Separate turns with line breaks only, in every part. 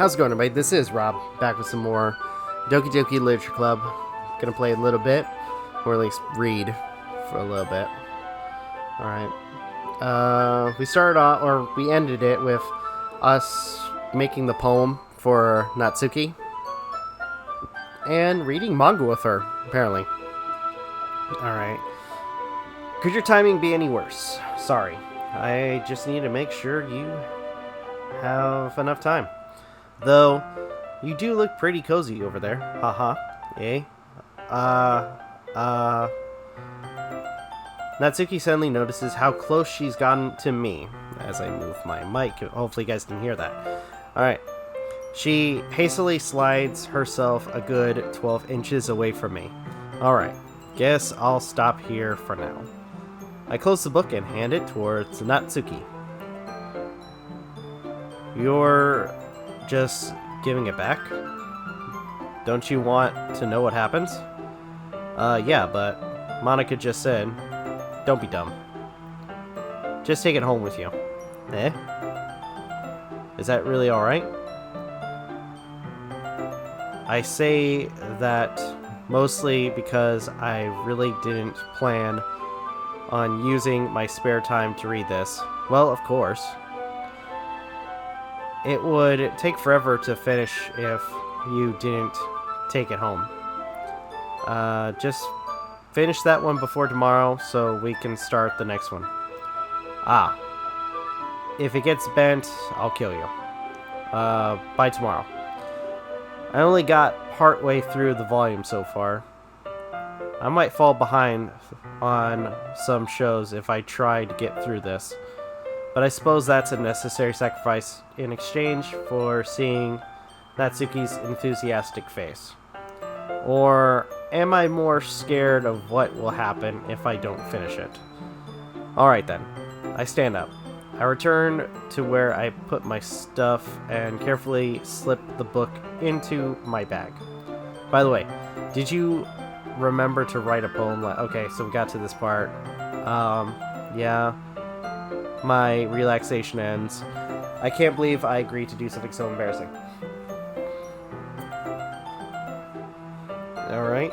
How's it going, everybody? This is Rob, back with some more Doki Literature Club. Gonna play a little bit, or at least read for a little bit. Alright. We started off, or we ended it with us making the poem for Natsuki. And reading manga with her, apparently. Alright. Could your timing be any worse? Sorry. I just need to make sure you have enough time. Though, you do look pretty cozy over there. Haha. Eh? Natsuki suddenly notices how close she's gotten to me as I move my mic. Hopefully you guys can hear that. Alright. She hastily slides herself a good 12 inches away from me. Alright. Guess I'll stop here for now. I close the book and hand it towards Natsuki. You're just giving it back? Don't you want to know what happens? Yeah, but Monica just said, don't be dumb. Just take it home with you. Eh? Is that really alright? I say that mostly because I really didn't plan on using my spare time to read this. Well, of course. It would take forever to finish if you didn't take it home. Just finish that one before tomorrow so we can start the next one. Ah. If it gets bent, I'll kill you. By tomorrow. I only got partway through the volume so far. I might fall behind on some shows if I try to get through this. But I suppose that's a necessary sacrifice in exchange for seeing Natsuki's enthusiastic face. Or am I more scared of what will happen if I don't finish it? Alright then. I stand up. I return to where I put my stuff and carefully slip the book into my bag. By the way, did you remember to write a poem? Okay, so we got to this part. Yeah. My relaxation ends. I can't believe I agreed to do something so embarrassing. Alright.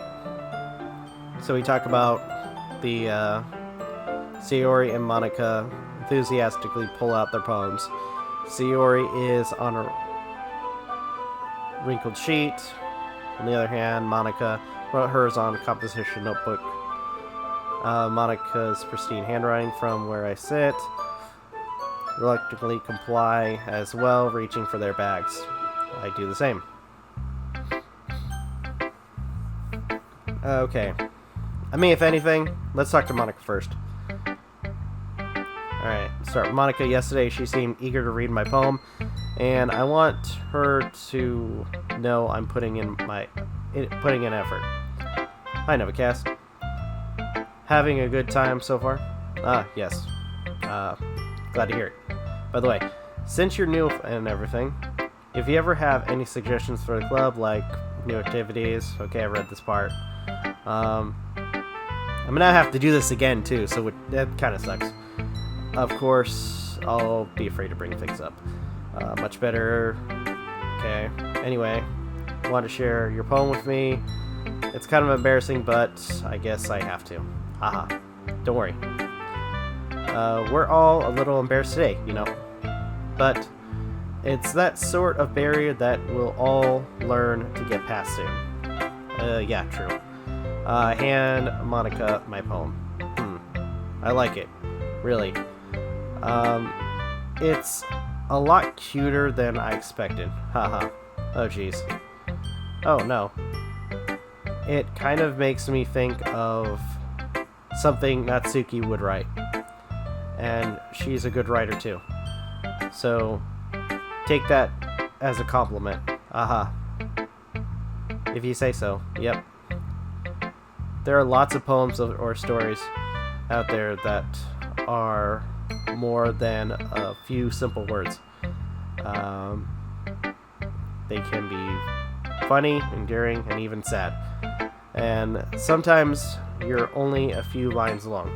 So we talk about the Sayori and Monica enthusiastically pull out their poems. Sayori is on a wrinkled sheet. On the other hand, Monica wrote hers on a composition notebook. Monica's pristine handwriting from where I sit. Reluctantly comply as well, reaching for their bags. I do the same. Okay. I mean, if anything, let's talk to Monica first. Alright, start with Monica. Yesterday, she seemed eager to read my poem, and I want her to know I'm putting in effort. Hi, Novakast. Having a good time so far? Yes. Glad to hear it. By the way, since you're new and everything, if you ever have any suggestions for the club, like new activities, okay, I read this part. I'm gonna have to do this again too, so that kind of sucks. Of course, I'll be afraid to bring things up. Much better. Okay. Anyway, want to share your poem with me? It's kind of embarrassing, but I guess I have to. Haha. Don't worry. We're all a little embarrassed today, you know. But it's that sort of barrier that we'll all learn to get past soon. Yeah, true. Hand Monica my poem. I like it. Really. It's a lot cuter than I expected. Haha. Oh, jeez. Oh, no. It kind of makes me think of something Natsuki would write. And she's a good writer too. So, take that as a compliment. Aha. If you say so. Yep. There are lots of poems or stories out there that are more than a few simple words. They can be funny, endearing, and even sad. And sometimes you're only a few lines long.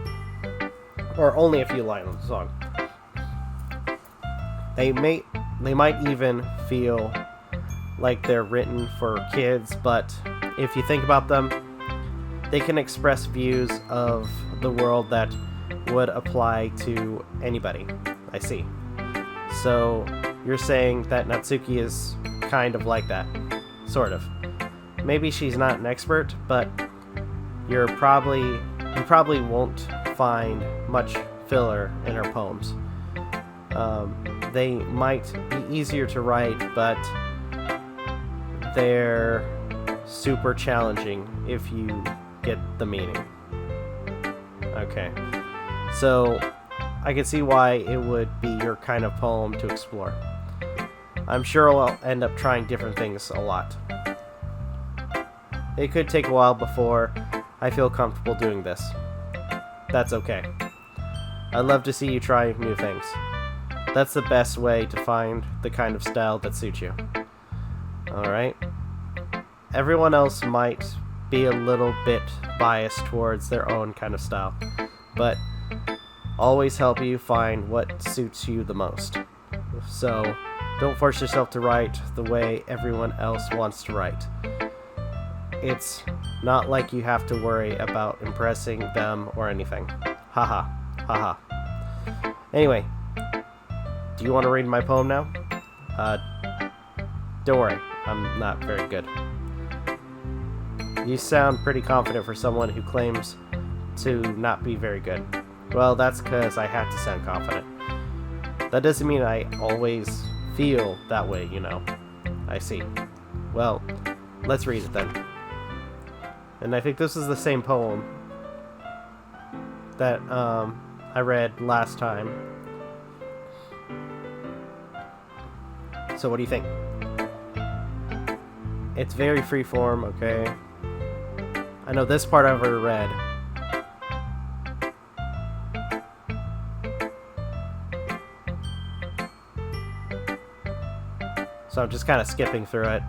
Or only a few lines long. They might even feel like they're written for kids, but if you think about them, they can express views of the world that would apply to anybody. I see. So you're saying that Natsuki is kind of like that. Sort of. Maybe she's not an expert, but you probably won't find much filler in her poems. They might be easier to write, but they're super challenging if you get the meaning. Okay. So I can see why it would be your kind of poem to explore. I'm sure I'll end up trying different things a lot. It could take a while before I feel comfortable doing this. That's okay. I'd love to see you try new things. That's the best way to find the kind of style that suits you. Alright? Everyone else might be a little bit biased towards their own kind of style, but always help you find what suits you the most. So, don't force yourself to write the way everyone else wants to write. It's not like you have to worry about impressing them or anything. Haha. Haha. Anyway, do you want to read my poem now? Don't worry, I'm not very good. You sound pretty confident for someone who claims to not be very good. Well, that's because I have to sound confident. That doesn't mean I always feel that way, you know. I see. Well, let's read it then. And I think this is the same poem that I read last time. So what do you think? It's very freeform, okay? I know this part I've already read. So I'm just kind of skipping through it.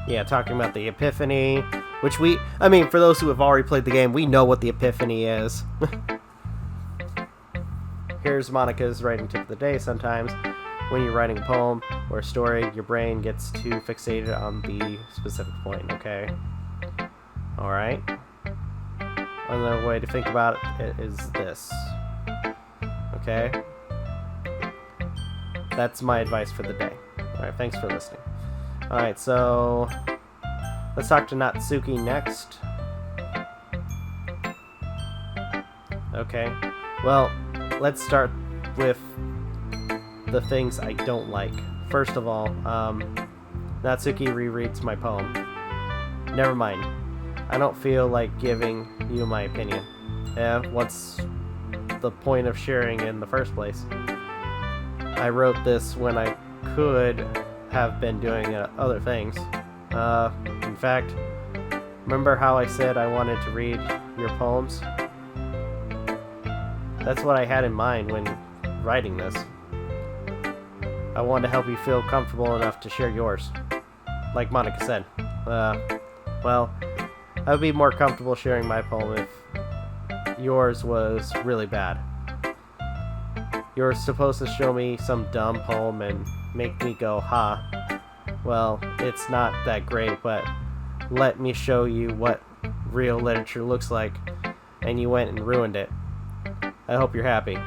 Yeah, talking about the Epiphany, which I mean, for those who have already played the game, we know what the Epiphany is. Here's Monica's writing tip of the day. Sometimes when you're writing a poem or a story, your brain gets too fixated on the specific point, okay? Alright. Another way to think about it is this. Okay? That's my advice for the day. Alright, thanks for listening. Alright, so let's talk to Natsuki next. Okay. Well, let's start with the things I don't like. First of all, Natsuki rereads my poem. Never mind. I don't feel like giving you my opinion. Yeah, what's the point of sharing in the first place? I wrote this when I could have been doing other things. In fact, remember how I said I wanted to read your poems? That's what I had in mind when writing this. I wanted to help you feel comfortable enough to share yours. Like Monica said. Well, I would be more comfortable sharing my poem if yours was really bad. You're supposed to show me some dumb poem and make me go, ha. Well, it's not that great, but let me show you what real literature looks like, and you went and ruined it. I hope you're happy.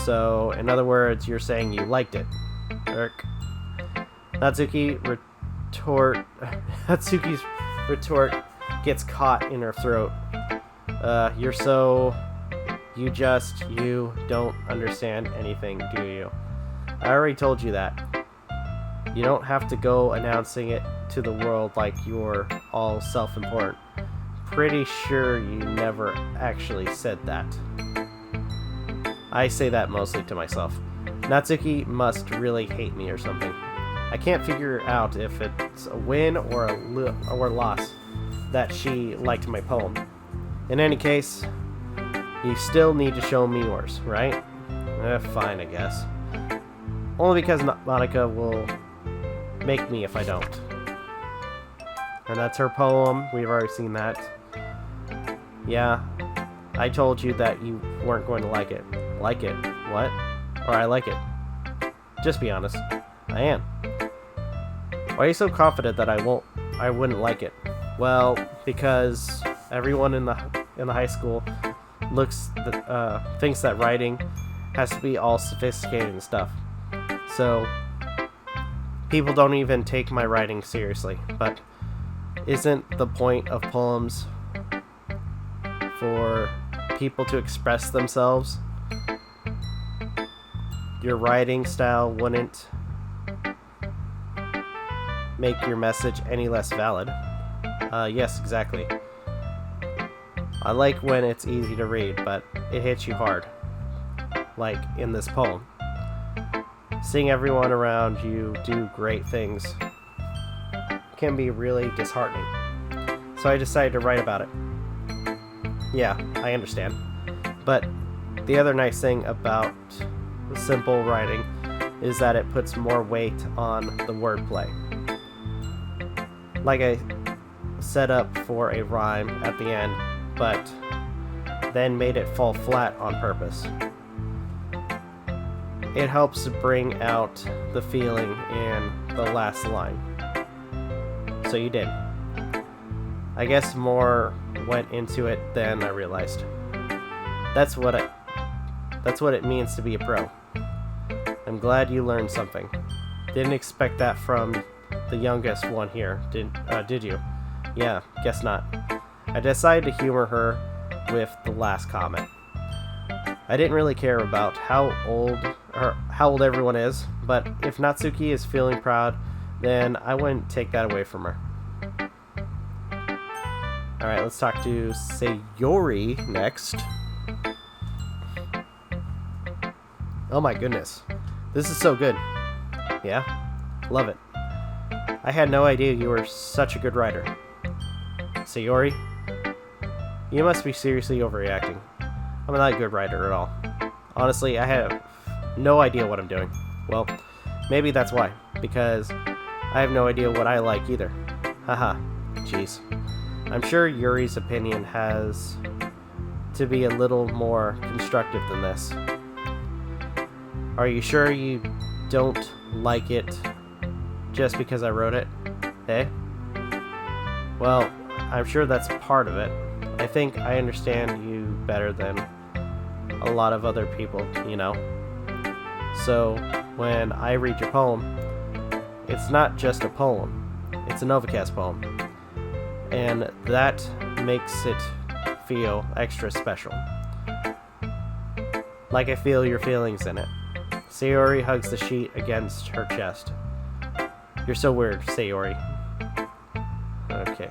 So, in other words, you're saying you liked it. Irk. Natsuki's retort gets caught in her throat. You don't understand anything, do you? I already told you that. You don't have to go announcing it to the world like you're all self-important. Pretty sure you never actually said that. I say that mostly to myself. Natsuki must really hate me or something. I can't figure out if it's a win or a loss that she liked my poem. In any case, you still need to show me yours, right? Fine, I guess. Only because Monica will make me if I don't. And that's her poem. We've already seen that. Yeah, I told you that you weren't going to like it. Like it? What? or I like it. Just be honest. I am. Why are you so confident that I wouldn't like it? Well, because everyone in the high school thinks that writing has to be all sophisticated and stuff. So people don't even take my writing seriously. But isn't the point of poems for people to express themselves? Your writing style wouldn't make your message any less valid. Yes, exactly. I like when it's easy to read, but it hits you hard. Like in this poem. Seeing everyone around you do great things can be really disheartening. So I decided to write about it. Yeah, I understand. But the other nice thing about simple writing is that it puts more weight on the wordplay. Like I set up for a rhyme at the end, but then made it fall flat on purpose. It helps to bring out the feeling in the last line. So you did. I guess more went into it than I realized. That's what it means to be a pro. I'm glad you learned something. Didn't expect that from the youngest one here, did you? Yeah, guess not. I decided to humor her with the last comment. I didn't really care about how old everyone is, but if Natsuki is feeling proud, then I wouldn't take that away from her. Alright, let's talk to Sayori next. Oh my goodness. This is so good. Yeah? Love it. I had no idea you were such a good writer. Sayori? You must be seriously overreacting. I'm not a good writer at all. Honestly, I have no idea what I'm doing. Well, maybe that's why. Because I have no idea what I like either. Haha. Jeez. I'm sure Yuri's opinion has to be a little more constructive than this. Are you sure you don't like it just because I wrote it? Eh? Well, I'm sure that's part of it. I think I understand you better than a lot of other people, you know? So, when I read your poem, it's not just a poem. It's a Novakast poem. And that makes it feel extra special. Like I feel your feelings in it. Sayori hugs the sheet against her chest. You're so weird, Sayori. Okay.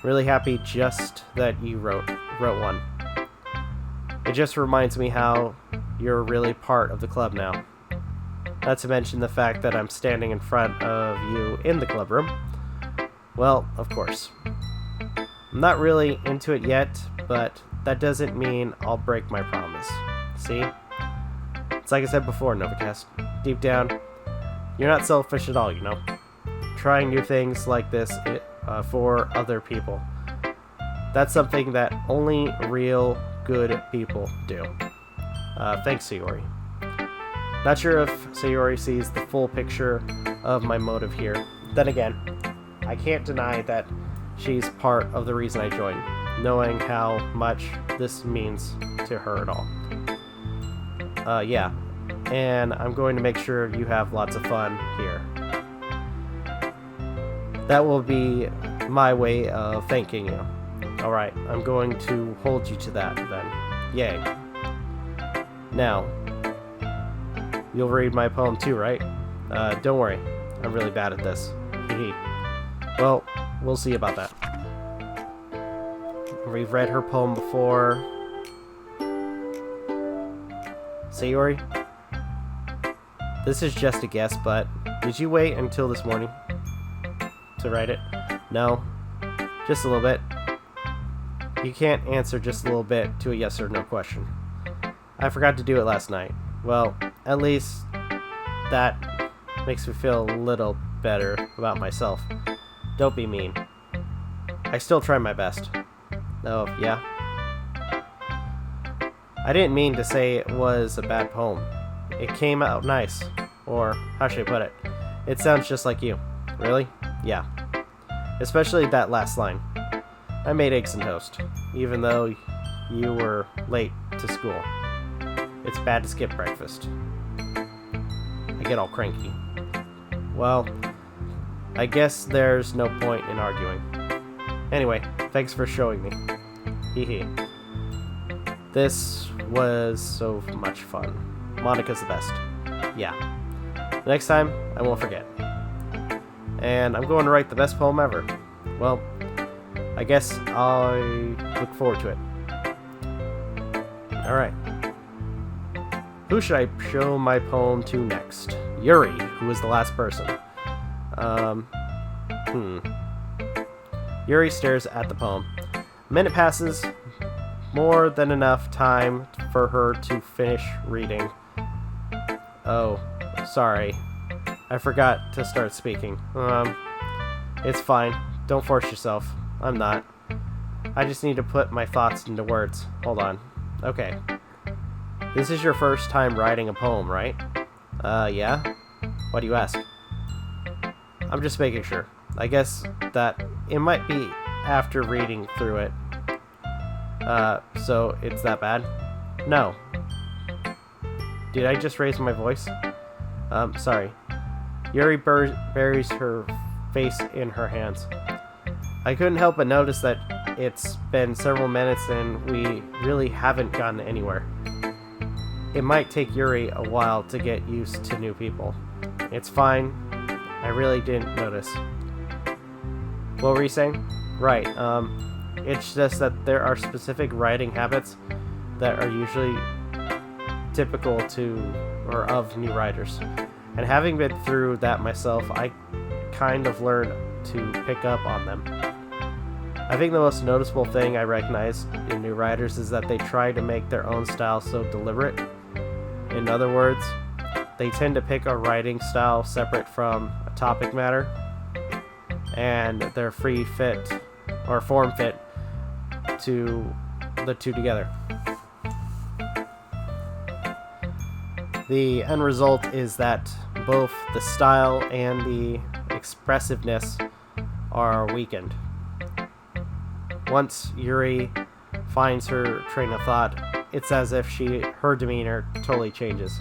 Really happy just that you wrote one. It just reminds me how you're really part of the club now. Not to mention the fact that I'm standing in front of you in the club room. Well, of course. I'm not really into it yet, but that doesn't mean I'll break my promise. See? It's like I said before, Novakast. Deep down, you're not selfish at all, you know? Trying new things like this for other people. That's something that only real good people do. Thanks, Sayori. Not sure if Sayori sees the full picture of my motive here. Then again, I can't deny that she's part of the reason I joined, knowing how much this means to her at all. Yeah, and I'm going to make sure you have lots of fun here. That will be my way of thanking you. Alright, I'm going to hold you to that then. Yay. Now, you'll read my poem too, right? Don't worry, I'm really bad at this. Hee. Well, we'll see about that. We've read her poem before. Sayori? This is just a guess, but did you wait until this morning to write it? No. Just a little bit. You can't answer just a little bit to a yes or no question. I forgot to do it last night. Well, at least that makes me feel a little better about myself. Don't be mean. I still try my best. Oh, yeah? I didn't mean to say it was a bad poem. It came out nice. Or, how should I put it? It sounds just like you. Really? Yeah. Especially that last line. I made eggs and toast, even though you were late to school. It's bad to skip breakfast. I get all cranky. Well, I guess there's no point in arguing. Anyway, thanks for showing me. Hee hee. This was so much fun. Monica's the best. Yeah. Next time, I won't forget. And I'm going to write the best poem ever. Well, I guess I look forward to it. Alright. Who should I show my poem to next? Yuri, who was the last person. Yuri stares at the poem. A minute passes, more than enough time for her to finish reading. Oh, sorry. I forgot to start speaking. It's fine. Don't force yourself. I'm not. I just need to put my thoughts into words. Hold on. Okay. This is your first time writing a poem, right? Yeah? Why do you ask? I'm just making sure. I guess that it might be after reading through it. So it's that bad? No. Did I just raise my voice? Sorry. Yuri buries her face in her hands. I couldn't help but notice that it's been several minutes and we really haven't gotten anywhere. It might take Yuri a while to get used to new people. It's fine. I really didn't notice. What were you saying? Right, it's just that there are specific writing habits that are usually typical to or of new writers. And having been through that myself, I kind of learned to pick up on them. I think the most noticeable thing I recognize in new writers is that they try to make their own style so deliberate. In other words, they tend to pick a writing style separate from a topic matter, and they're free fit or form fit to the two together. The end result is that both the style and the expressiveness are weakened. Once Yuri finds her train of thought, it's as if her demeanor totally changes.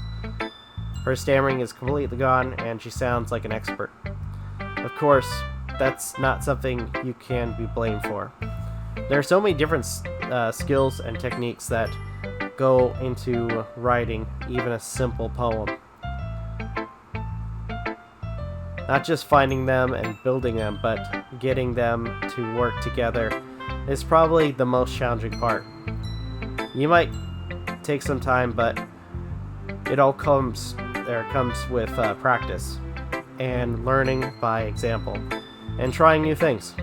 Her stammering is completely gone, and she sounds like an expert. Of course, that's not something you can be blamed for. There are so many different skills and techniques that go into writing even a simple poem. Not just finding them and building them, but getting them to work together is probably the most challenging part. You might take some time, but it all comes with practice and learning by example and trying new things.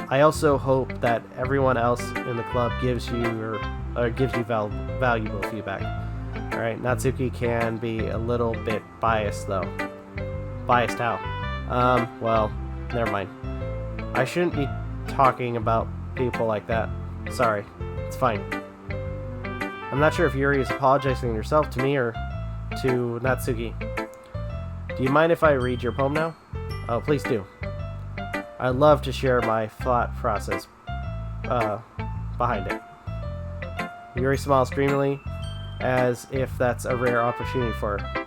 I also hope that everyone else in the club gives you valuable feedback. Alright, Natsuki can be a little bit biased though. Biased how? Well, never mind. I shouldn't be talking about people like that. Sorry. It's fine. I'm not sure if Yuri is apologizing to herself, to me, or to Natsuki. Do you mind if I read your poem now? Oh, please do. I'd love to share my thought process behind it. Yuri smiles dreamily, as if that's a rare opportunity for her,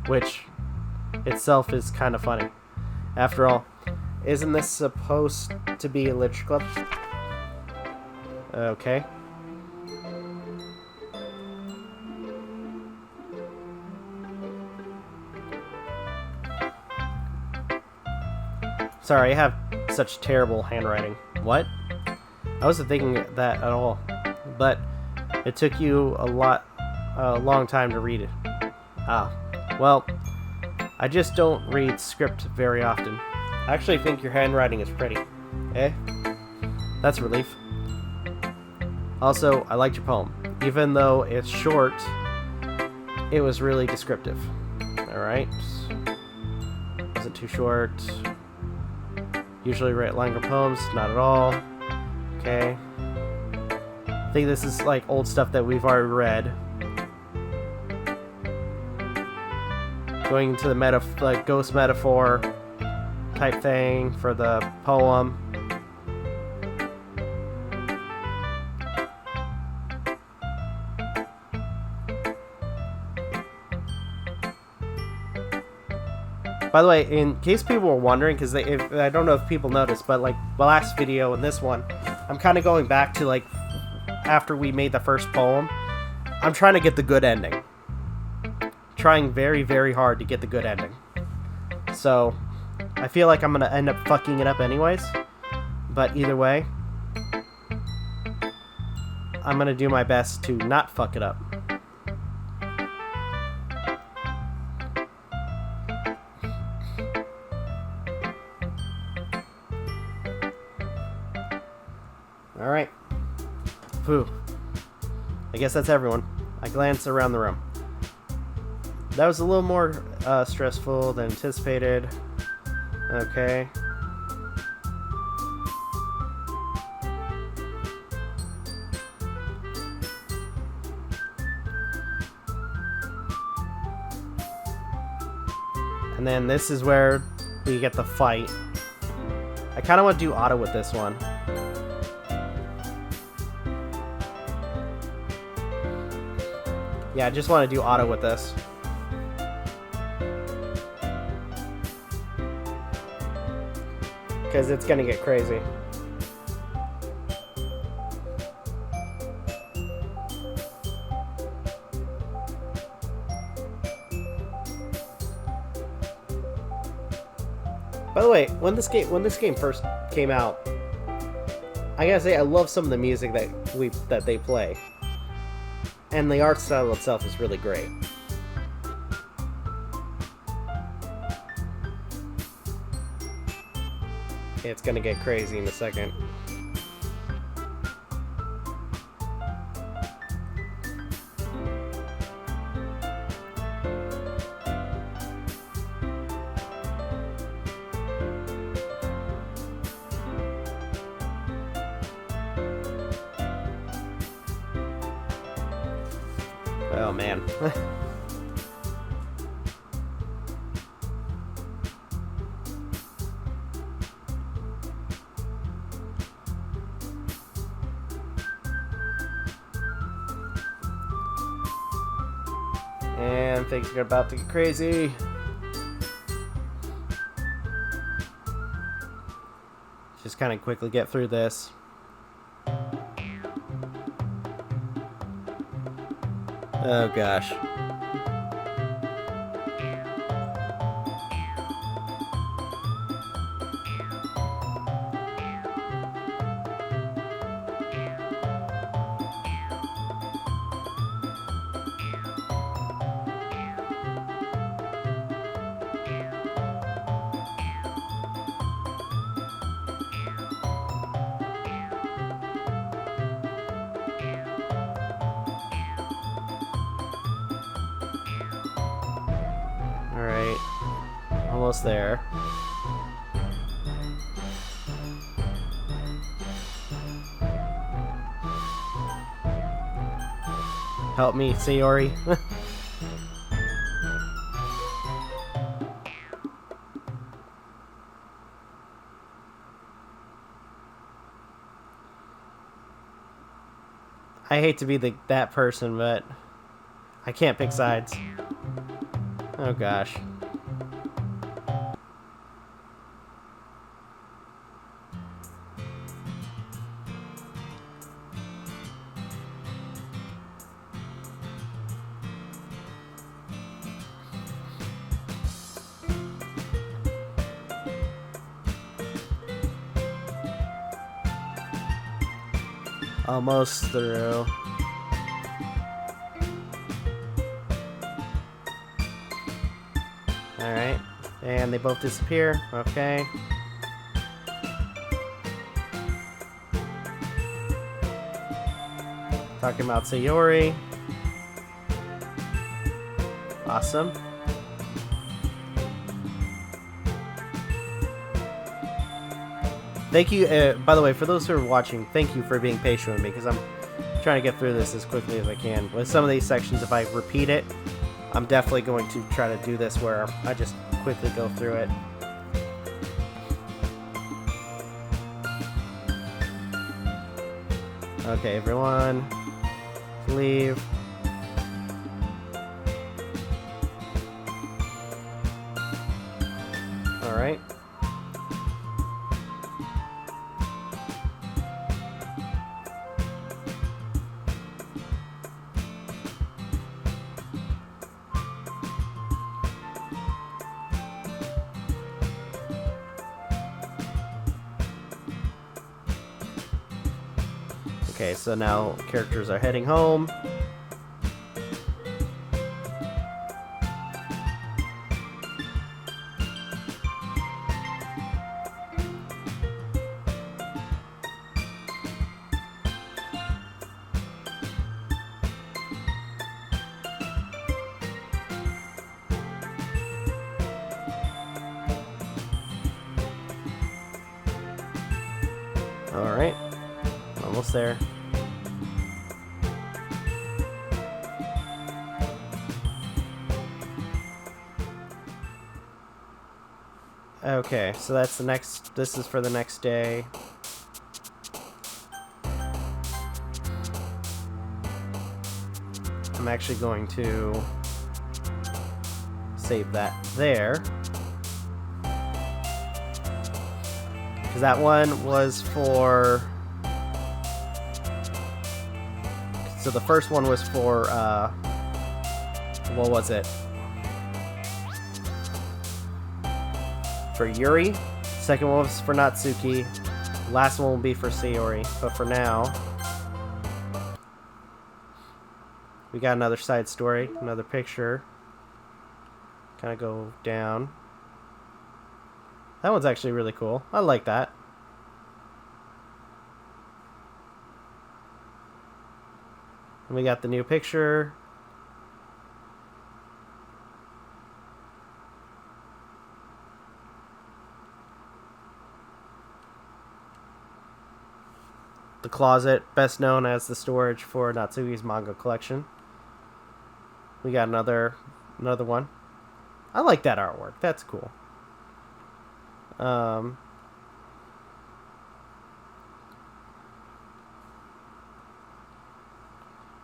which itself is kind of funny. After all, isn't this supposed to be a literature club? Okay. Sorry, I have such terrible handwriting. What? I wasn't thinking that at all. But it took you a long time to read it. Ah, well, I just don't read script very often. I actually think your handwriting is pretty. Eh? That's a relief. Also, I liked your poem. Even though it's short, it was really descriptive. Alright. Wasn't too short. Usually write longer poems, not at all. Okay. I think this is like old stuff that we've already read. Going into the like ghost metaphor type thing for the poem. By the way, in case people were wondering, because I don't know if people noticed, but like the last video and this one, I'm kind of going back to like after we made the first poem. I'm trying to get the good ending. Trying very, very hard to get the good ending. So, I feel like I'm going to end up fucking it up anyways. But either way, I'm going to do my best to not fuck it up. Alright. Phew. I guess that's everyone. I glanced around the room. That was a little more stressful than anticipated. Okay. And then this is where we get the fight. I kind of want to do auto with this one. Yeah, I just want to do auto with this. Because it's going to get crazy. By the way, when this game first came out, I gotta say I love some of the music that they play. And the art style itself is really great. It's gonna get crazy in a second. Oh man. And things are about to get crazy. Just kind of quickly get through this. Oh gosh. Alright, almost there. Help me, Sayori. I hate to be that person, but I can't pick sides. Oh gosh. Almost through. Alright. And they both disappear. Okay. Talking about Sayori. Awesome. Thank you, by the way, for those who are watching, thank you for being patient with me, because I'm trying to get through this as quickly as I can. With some of these sections, if I repeat it, I'm definitely going to try to do this where I just quickly go through it. Okay, everyone, leave. All right. Okay, so now characters are heading home. All right, almost there. Okay, so that's the next, this is for the next day. I'm actually going to save that there. Because that one was for... So the first one was for, what was it? For Yuri. Second one was for Natsuki. Last one will be for Sayori. But for now, we got another side story, another picture. Kind of go down. That one's actually really cool. I like that. And we got the new picture. The closet, best known as the storage for Natsuki's manga collection. We got another one. I like that artwork. That's cool. And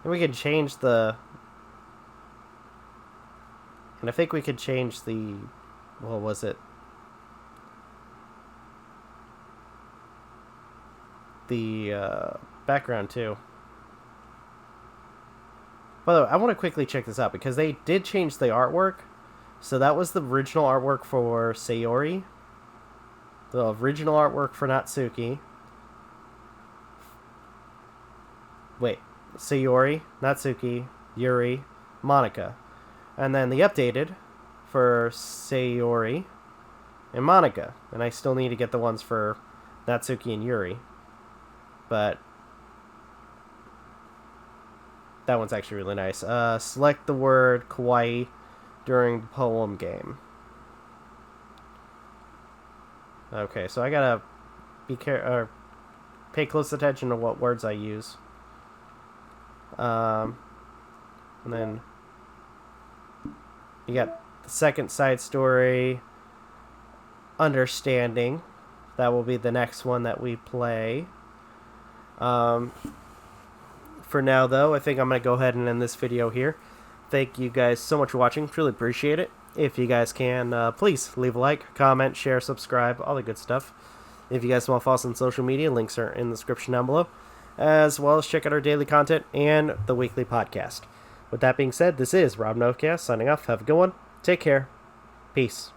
we can change the... And I think we could change the... What was it? The background too. By the way, I want to quickly check this out because they did change the artwork. So that was the original artwork for Sayori. The original artwork for Natsuki. Wait, Sayori, Natsuki, Yuri, Monica. And then the updated for Sayori and Monica. And I still need to get the ones for Natsuki and Yuri. But that one's actually really nice. Select the word kawaii during the poem game. Okay, so I gotta pay close attention to what words I use. And then you got the second side story, Understanding. That will be the next one that we play. For now, though, I think I'm going to go ahead and end this video here. Thank you guys so much for watching. Truly appreciate it. If you guys can, please leave a like, comment, share, subscribe, all the good stuff. If you guys want to follow us on social media, links are in the description down below. As well as check out our daily content and the weekly podcast. With that being said, this is Rob Novakast signing off. Have a good one. Take care. Peace.